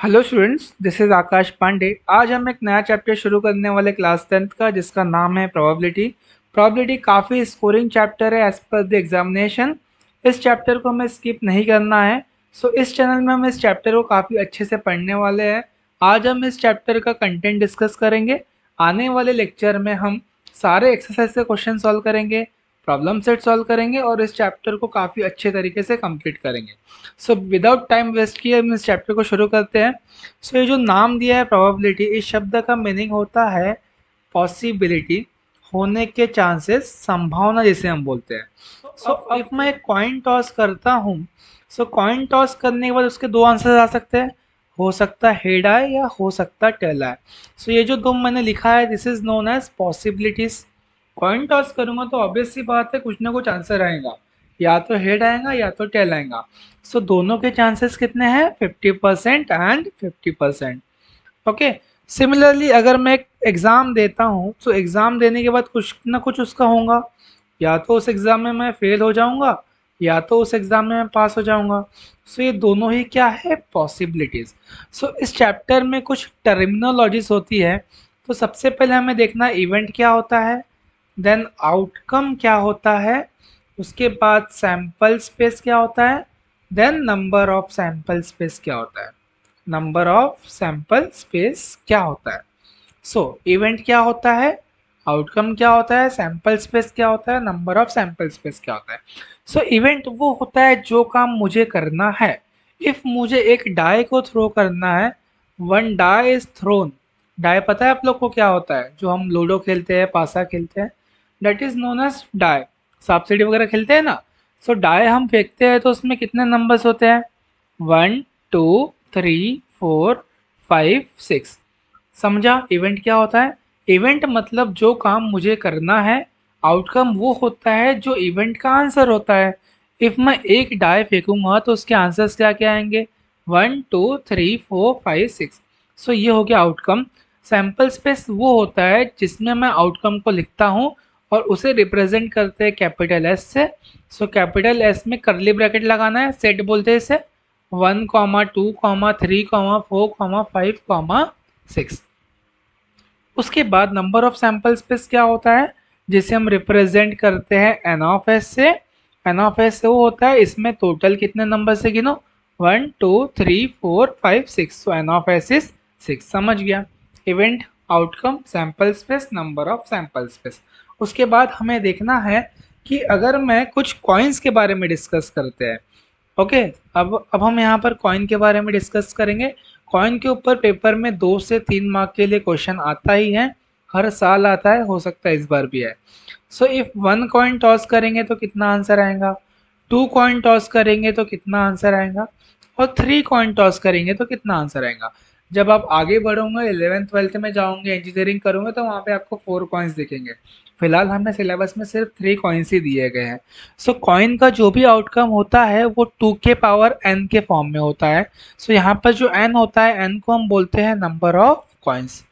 Hello students, this is आकाश पांडे। आज हम एक नया चैप्टर शुरू करने वाले क्लास 10th का, जिसका नाम है प्रोबेबिलिटी। प्रोबेबिलिटी काफ़ी स्कोरिंग चैप्टर है एज पर द एग्जामिनेशन। इस चैप्टर को हमें स्किप नहीं करना है। सो इस चैनल में हम इस चैप्टर को काफ़ी अच्छे से पढ़ने वाले हैं। आज हम इस चैप्टर का कंटेंट डिस्कस करेंगे। आने वाले लेक्चर में हम सारे एक्सरसाइज के क्वेश्चन सॉल्व करेंगे, प्रॉब्लम सेट सॉल्व करेंगे और इस चैप्टर को काफ़ी अच्छे तरीके से कंप्लीट करेंगे। सो विदाउट टाइम वेस्ट किए हम इस चैप्टर को शुरू करते हैं। सो ये जो नाम दिया है प्रोबेबिलिटी, इस शब्द का मीनिंग होता है पॉसिबिलिटी, होने के चांसेस, संभावना जिसे हम बोलते हैं। सो इफ मैं एक कॉइन टॉस करता हूँ, सो कॉइन टॉस करने के बाद उसके दो आंसर आ सकते हैं। हो सकता है हेड आए या हो सकता है टेल आए। सो ये जो दो मैंने लिखा है, this is known as possibilities. Coin toss करूंगा तो ऑब्वियस सी बात है, कुछ ना कुछ आंसर आएगा, या तो हेड आएगा या तो टेल आएगा। सो दोनों के चांसेस कितने हैं? 50% एंड 50%। ओके। सिमिलरली अगर मैं एक एग्ज़ाम देता हूँ, तो एग्ज़ाम देने के बाद कुछ ना कुछ उसका होगा, या तो उस एग्ज़ाम में मैं फेल हो जाऊँगा या तो उस एग्ज़ाम में मैं पास हो जाऊँगा। सो ये दोनों ही क्या है? पॉसिबिलिटीज़। सो इस चैप्टर में कुछ टर्मिनोलॉजीज होती है। तो सबसे पहले हमें देखना है इवेंट क्या होता है, देन आउटकम क्या होता है, उसके बाद सैंपल स्पेस क्या होता है, then number of sample space क्या होता है। नंबर ऑफ सैंपल स्पेस क्या होता है। सो इवेंट क्या होता है, आउटकम क्या होता है, सैंपल स्पेस क्या होता है, नंबर ऑफ सैंपल स्पेस क्या होता है। सो इवेंट वो होता है जो काम मुझे करना है। इफ मुझे एक डाई को थ्रो करना है, one die is thrown. Die पता है आप लोग को क्या होता है? जो हम लूडो खेलते हैं, पासा खेलते हैं, that is known as die. सांप सीढ़ी वगैरह खेलते हैं ना। सो डाई हम फेंकते हैं तो उसमें कितने नंबर्स होते हैं? 1 2 3 4 5 6। समझा इवेंट क्या होता है? इवेंट मतलब जो काम मुझे करना है। आउटकम वो होता है जो इवेंट का आंसर होता है। इफ मैं एक डाई फेंकूंगा तो उसके आंसर्स क्या क्या आएंगे? 1 2 3 4 5 6। सो ये हो गया आउटकम। सैंपल स्पेस वो होता है जिसमें मैं आउटकम को लिखता हूँ और उसे रिप्रेजेंट करते हैं कैपिटल एस से। सो कैपिटल एस में करली ब्रैकेट लगाना है, सेट बोलते हैं इसे। 1 2 3 4 5 6। उसके बाद नंबर ऑफ सैंपल स्पेस क्या होता है, जिसे हम रिप्रेजेंट करते हैं एन ऑफ एस से। एन ऑफ एस से वो होता है इसमें टोटल कितने नंबर से गिनो, 1 2 3 4 5 6। So N of S is 6। समझ गया? Event, outcome, sample space, number of sample space. उसके बाद हमें देखना है कि अगर मैं कुछ कॉइन्स के बारे में डिस्कस करते हैं। ओके। अब हम यहाँ पर कॉइन के बारे में डिस्कस करेंगे। कॉइन के ऊपर पेपर में 2 से 3 मार्क के लिए क्वेश्चन आता ही है, हर साल आता है, हो सकता है इस बार भी है। सो इफ 1 कॉइन टॉस करेंगे तो कितना आंसर आएगा, 2 कॉइन टॉस करेंगे तो कितना आंसर आएगा, और 3 कॉइन टॉस करेंगे तो कितना आंसर आएगा। जब आप आगे बढ़ोगे, 11th 12th में जाओगे, इंजीनियरिंग करोगे, तो वहाँ पे आपको 4 कॉइन्स दिखेंगे। फिलहाल हमें सिलेबस में सिर्फ 3 कॉइन्स ही दिए गए हैं। सो कॉइन का जो भी आउटकम होता है वो 2 के पावर n के फॉर्म में होता है। सो यहाँ पर जो n होता है, n को हम बोलते हैं number of coins.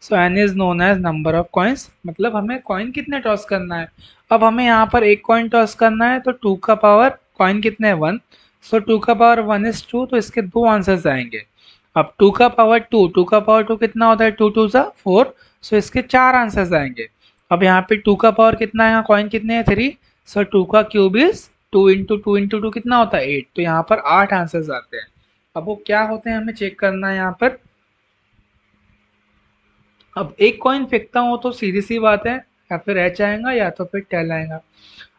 So n is known as number of coins. मतलब हमें कॉइन कितने टॉस करना है। अब हमें यहाँ पर एक कॉइन टॉस करना है, तो 2 का पावर कॉइन कितने हैं? 1। सो 2 का पावर 1 इज 2, तो इसके दो आंसर्स आएंगे। अब 2 का पावर 2, 2 का पावर 2 कितना होता है? 2 2 ज़ा 4। सो इसके 4 आंसर्स आएंगे। अब यहाँ पे 2 का पावर कितना है, कॉइन कितने हैं? 3। सो 2 का क्यूब इज 2 इंटू 2 कितना होता है? 8। तो यहाँ पर 8 आंसर्स आते हैं। अब वो क्या होते हैं हमें चेक करना है यहाँ पर। अब एक कॉइन फेंकता हूँ तो सीधी सी बात है, या फिर एच आएगा या तो फिर टेल आएगा।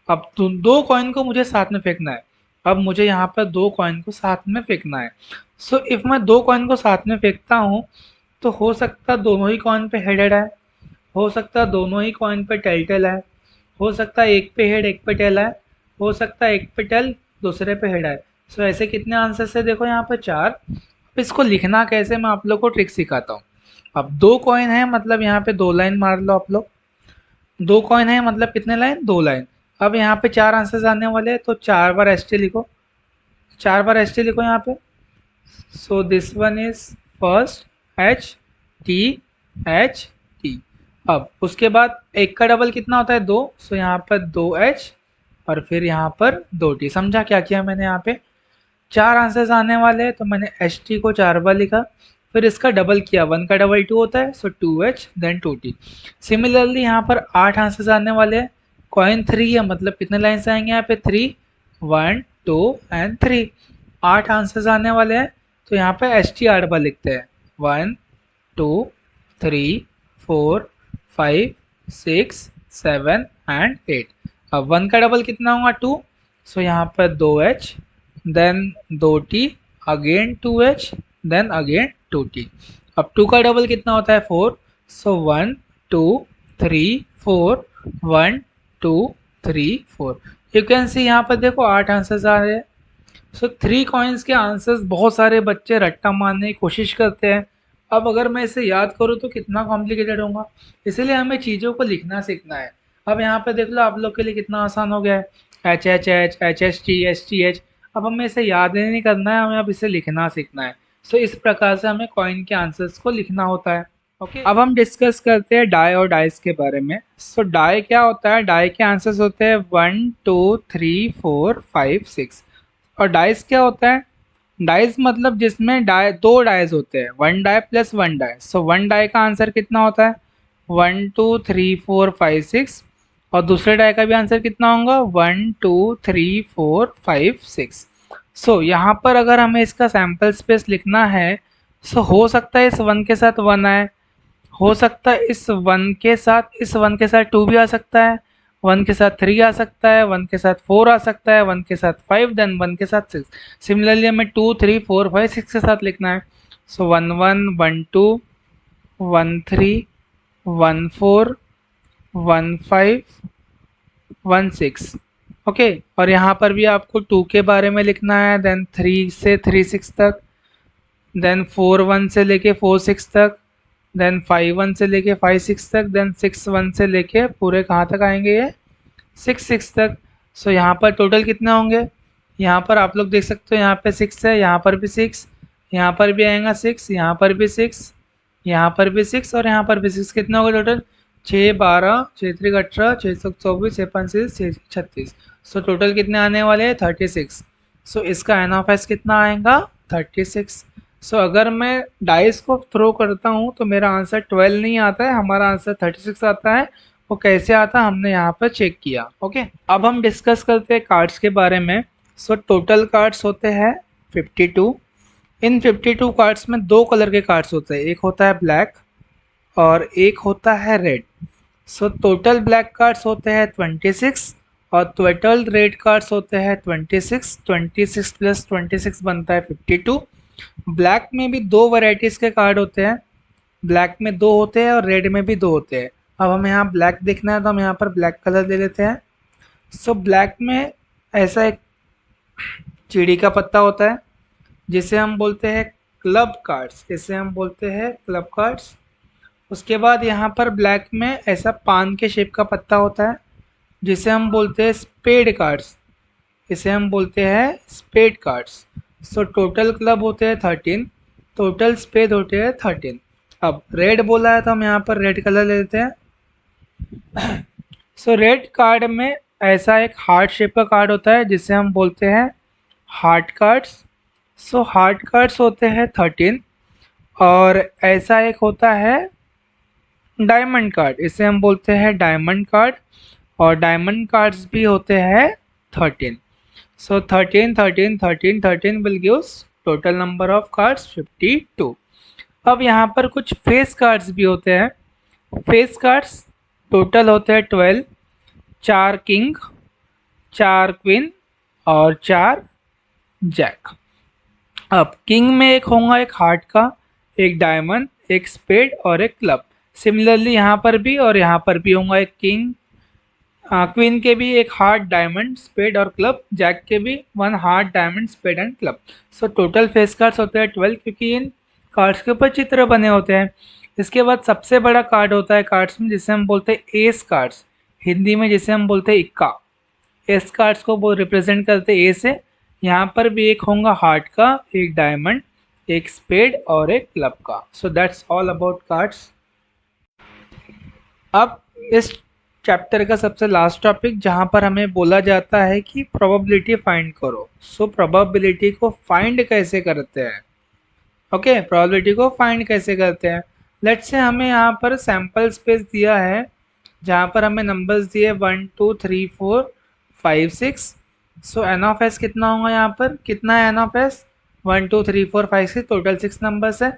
अब दो कॉइन को मुझे साथ में फेंकना है। अब मुझे यहाँ पर 2 कॉइन को साथ में फेंकना है। सो इफ मैं 2 कॉइन को साथ में फेंकता हूँ, तो हो सकता है दोनों ही कॉइन पे हेड हेड आए, हो सकता है दोनों ही कॉइन पे टेल टेल आए, हो सकता है एक पे हेड एक पे टेल आए, हो सकता है एक पे टेल दूसरे पे हेड आए। सो ऐसे कितने आंसर है? देखो यहाँ पे 4। अब इसको लिखना कैसे, मैं आप लोग को ट्रिक सिखाता हूँ। अब 2 कॉइन है मतलब यहाँ पे 2 लाइन मार लो आप लोग। 2 कॉइन है मतलब कितने लाइन? 2 लाइन। अब यहाँ पे 4 आंसर्स आने वाले हैं, तो 4 बार एस टी लिखो, 4 बार एस टी लिखो यहाँ पे। So this one is first, H T H T. अब उसके बाद एक का डबल कितना होता है? 2। सो यहाँ पर 2 एच और फिर यहाँ पर 2 टी। समझा क्या किया मैंने यहाँ पे? 4 आंसर्स आने वाले हैं तो मैंने एच टी को 4 बार लिखा, फिर इसका डबल किया, 1 का डबल 2 होता है, सो 2H देन 2T। सिमिलरली यहाँ पर 8 आंसर्स आने वाले हैं, कॉइन 3 है मतलब कितने लाइन्स आएंगे यहाँ पे 3, 1 2 एंड 3, 8 आंसर्स आने वाले हैं तो यहाँ पे एच टी 8 बार लिखते हैं, 1 2 3 4 5 6 7 एंड 8। अब 1 का डबल कितना होगा 2, सो यहाँ पर 2H then 2T again 2H then again 2T। अब 2 का डबल कितना होता है 4, सो 1 2 3 4 1 2 3 4। यू कैन सी यहाँ पर देखो 8 आंसर्स आ रहे हैं। सो 3 कॉइन्स के आंसर्स बहुत सारे बच्चे रट्टा मारने की कोशिश करते हैं। अब अगर मैं इसे याद करूँ तो कितना कॉम्प्लिकेटेड होगा, इसीलिए हमें चीज़ों को लिखना सीखना है। अब यहाँ पे देख लो आप लोग के लिए कितना आसान हो गया है, H H H H H T H T H. अब हमें इसे याद नहीं करना है, हमें अब इसे लिखना सीखना है। सो इस प्रकार से हमें कॉइन के आंसर्स को लिखना होता है। ओके, अब हम डिस्कस करते हैं डाई और डाइस के बारे में। सो डाई क्या होता है, डाई के आंसर्स होते हैं 1 2 3 4 5 6। और डाइस क्या होता है, डाइस मतलब जिसमें दो डाइस होते हैं, 1 डाई प्लस 1 डाई। सो 1 डाई का आंसर कितना होता है 1 2 3 4 5 6, और दूसरे डाई का भी आंसर कितना होगा 1 2 3 4 5 6। सो यहाँ पर अगर हमें इसका सैम्पल स्पेस लिखना है, सो हो सकता है इस 1 के साथ 1 आए, हो सकता है इस 1 के साथ 2 भी आ सकता है, 1 के साथ 3 आ सकता है, 1 के साथ 4 आ सकता है, 1 के साथ 5 देन 1 के साथ 6। सिमिलरली हमें 2 3 4 5 6 के साथ लिखना है। सो 1 1 1 2 1 3 1 4 1 5 1 6। ओके, और यहाँ पर भी आपको 2 के बारे में लिखना है, देन 3 से 3 6 तक, देन 4 1 से लेके 4 6 तक, देन 5 1 से लेके 5 6 तक, देन 6 1 से लेके पूरे कहाँ तक आएंगे ये 6 6 तक। सो यहाँ पर टोटल कितने होंगे, यहाँ पर आप लोग देख सकते हो यहाँ पे 6 है, यहाँ पर भी 6, यहाँ पर भी आएगा 6, यहाँ पर भी 6, यहाँ पर भी 6 और यहाँ पर भी 6। कितना होगा टोटल 6 12 6 3 18 6 7 24 6 5 6 36। सो टोटल कितने आने वाले हैं 36। सो इसका एन ऑफ एस कितना आएगा 36। सो अगर मैं डाइस को थ्रो करता हूँ तो मेरा आंसर 12 नहीं आता है, हमारा आंसर 36 आता है। वो कैसे आता है हमने यहाँ पर चेक किया। ओके, अब हम डिस्कस करते हैं कार्ड्स के बारे में। सो टोटल कार्ड्स होते हैं 52। इन 52 कार्ड्स में दो कलर के कार्ड्स होते हैं, एक होता है ब्लैक और एक होता है red. So total black cards होते हैं 26 और टोटल रेड कार्ड्स होते हैं 26। 26 प्लस 26 बनता है 52। ब्लैक में भी दो वैरायटीज़ के कार्ड होते हैं, ब्लैक में दो होते हैं और रेड में भी दो होते हैं। अब हमें यहाँ ब्लैक देखना है तो हम यहाँ पर ब्लैक कलर ले लेते हैं। सो ब्लैक में ऐसा एक चिड़ी का पत्ता होता है जिसे हम बोलते हैं क्लब कार्ड्स, इसे हम बोलते हैं क्लब कार्ड्स। उसके बाद यहाँ पर ब्लैक में ऐसा पान के शेप का पत्ता होता है जिसे हम बोलते हैं स्पेड कार्ड्स, इसे हम बोलते हैं spade cards. So total club होते हैं 13, टोटल स्पेड होते हैं 13। अब रेड बोला है तो हम यहाँ पर रेड कलर ले लेते हैं। सो रेड कार्ड में ऐसा एक हार्ट शेप का कार्ड होता है जिसे हम बोलते हैं heart cards. So heart cards होते हैं 13 और ऐसा एक होता है डायमंड कार्ड, इसे हम बोलते हैं डायमंड कार्ड और डायमंड कार्ड्स भी होते हैं 13। सो 13 13 13 13 will gives total number of cards 52। अब यहाँ पर कुछ फेस कार्ड्स भी होते हैं। फेस कार्ड्स टोटल होते हैं 12, 4 किंग, 4 क्वीन और 4 जैक। अब किंग में एक होगा एक हार्ट का, एक डायमंड, एक स्पेड और एक क्लब। सिमिलरली यहाँ पर भी और यहाँ पर भी होगा एक किंग, क्वीन के भी एक हार्ट, डायमंड, स्पेड और क्लब, जैक के भी 1 heart, diamond, spade and club. So total face cards होते हैं 12 क्योंकि इन कार्ड्स के ऊपर चित्र बने होते हैं। इसके बाद सबसे बड़ा कार्ड होता है कार्ड्स में जिसे हम बोलते हैं एस कार्ड्स, हिंदी में जिसे हम बोलते हैं इक्का। एस कार्ड्स को वो रिप्रेजेंट करते हैं ए से। यहाँ पर भी एक होगा हार्ट का, एक डायमंड, एक स्पेड और एक क्लब का। So that's all about cards. अब इस चैप्टर का सबसे लास्ट टॉपिक जहां पर हमें बोला जाता है कि प्रोबेबिलिटी फाइंड करो। सो प्रोबेबिलिटी को फाइंड कैसे करते हैं? ओके, प्रोबेबिलिटी को फाइंड कैसे करते हैं? लेट्स से हमें यहाँ पर सैंपल स्पेस दिया है जहाँ पर हमें नंबर्स दिए 1 2 3 4 5 6। सो एन ऑफ एस कितना होगा? यहाँ पर कितना है N of S? 1 2 3 4 5 6, total 6 numbers है।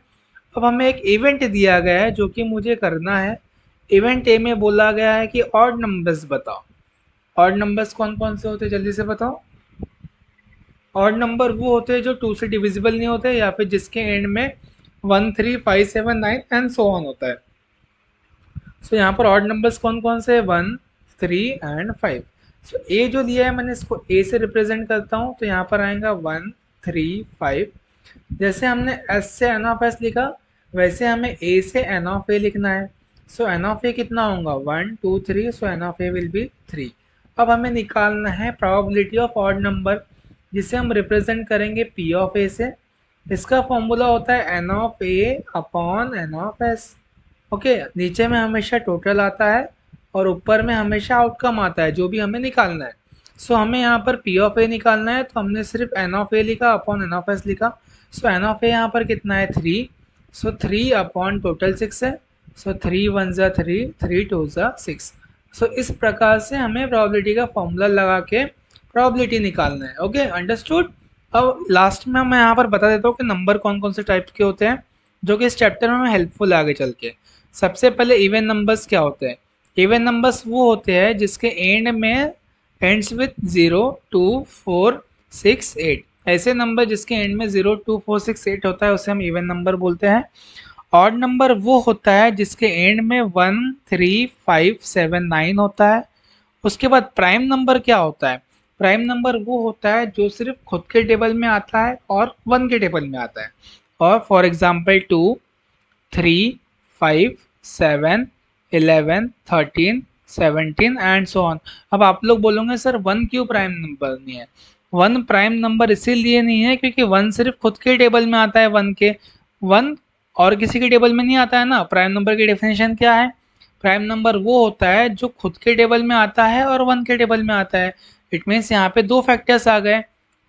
अब हमें एक इवेंट दिया गया है जो कि मुझे करना है। इवेंट ए में बोला गया है कि ऑड नंबर्स बताओ। ऑड नंबर्स कौन कौन से होते हैं जल्दी से बताओ। ऑड नंबर वो होते हैं जो 2 से डिविजिबल नहीं होते या फिर जिसके एंड में 1 3 5 7 9 एंड सो ऑन होता है। सो यहाँ पर ऑड नंबर्स कौन कौन से? 1 3 एंड 5। सो ए जो लिया है मैंने इसको ए से रिप्रेजेंट करता हूँ, तो यहाँ पर आएगा 1 3 5। जैसे हमने एस से एन ऑफ एस लिखा वैसे हमें ए से एन ऑफ ए लिखना है। सो एन ऑफ ए कितना होगा? 1 2 3। So N of A will be 3। अब हमें निकालना है प्रोबेबिलिटी ऑफ ऑड नंबर जिसे हम रिप्रेजेंट करेंगे पी ऑफ ए से। इसका फॉर्मूला होता है N of A upon N of S. Okay, नीचे में हमेशा टोटल आता है और ऊपर में हमेशा आउटकम आता है जो भी हमें निकालना है। सो हमें यहाँ पर पी ऑफ ए निकालना है तो हमने सिर्फ एन ऑफ ए लिखा अपॉन एन ऑफ एस लिखा। सो एन ऑफ ए यहाँ पर कितना है? 3। सो 3 अपॉन टोटल 6 है। सो 3 1 ज़ा 3, 3 2 ज़ा 6। सो इस प्रकार से हमें प्रोबेबिलिटी का फॉर्मूला लगा के प्रोबेबिलिटी निकालना है। Okay, understood. अब लास्ट में मैं यहाँ पर बता देता हूँ कि नंबर कौन कौन से टाइप के होते हैं जो कि इस चैप्टर में हमें हेल्पफुल है आगे चल के। सबसे पहले इवन नंबर्स क्या होते हैं? इवन नंबर्स वो होते हैं जिसके एंड में एंड्स विथ 0 2 4 6 8। ऐसे नंबर जिसके एंड में 0 2 4 6 8 होता है उसे हम इवन नंबर बोलते हैं। ऑड नंबर वो होता है जिसके एंड में 1 3 5 7 9 होता है। उसके बाद प्राइम नंबर क्या होता है? प्राइम नंबर वो होता है जो सिर्फ खुद के टेबल में आता है और 1 के टेबल में आता है। और for example 2 3 5 7 11 13 17 and so on. अब आप लोग बोलोगे सर 1 क्यों प्राइम नंबर नहीं है? 1 प्राइम नंबर इसीलिए नहीं है क्योंकि 1 सिर्फ खुद के टेबल में आता है 1 के। 1 और किसी के टेबल में नहीं आता है ना। प्राइम नंबर की डेफिनेशन क्या है? प्राइम नंबर वो होता है जो खुद के टेबल में आता है और 1 के टेबल में आता है। इट मीन्स यहाँ पे 2 फैक्टर्स आ गए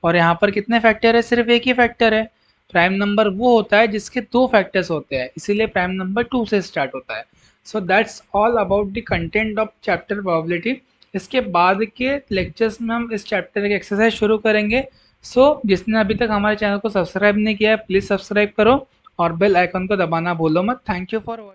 और यहाँ पर कितने फैक्टर है? सिर्फ एक ही फैक्टर है। प्राइम नंबर वो होता है जिसके 2 फैक्टर्स होते हैं, इसीलिए प्राइम नंबर 2 से स्टार्ट होता है। So that's all about the content of chapter probability. इसके बाद के लेक्चर्स में हम इस चैप्टर की एक्सरसाइज शुरू करेंगे। सो जिसने अभी तक हमारे चैनल को सब्सक्राइब नहीं किया है प्लीज़ सब्सक्राइब करो और बेल आइकन को दबाना भूलो मत। Thank you for watching.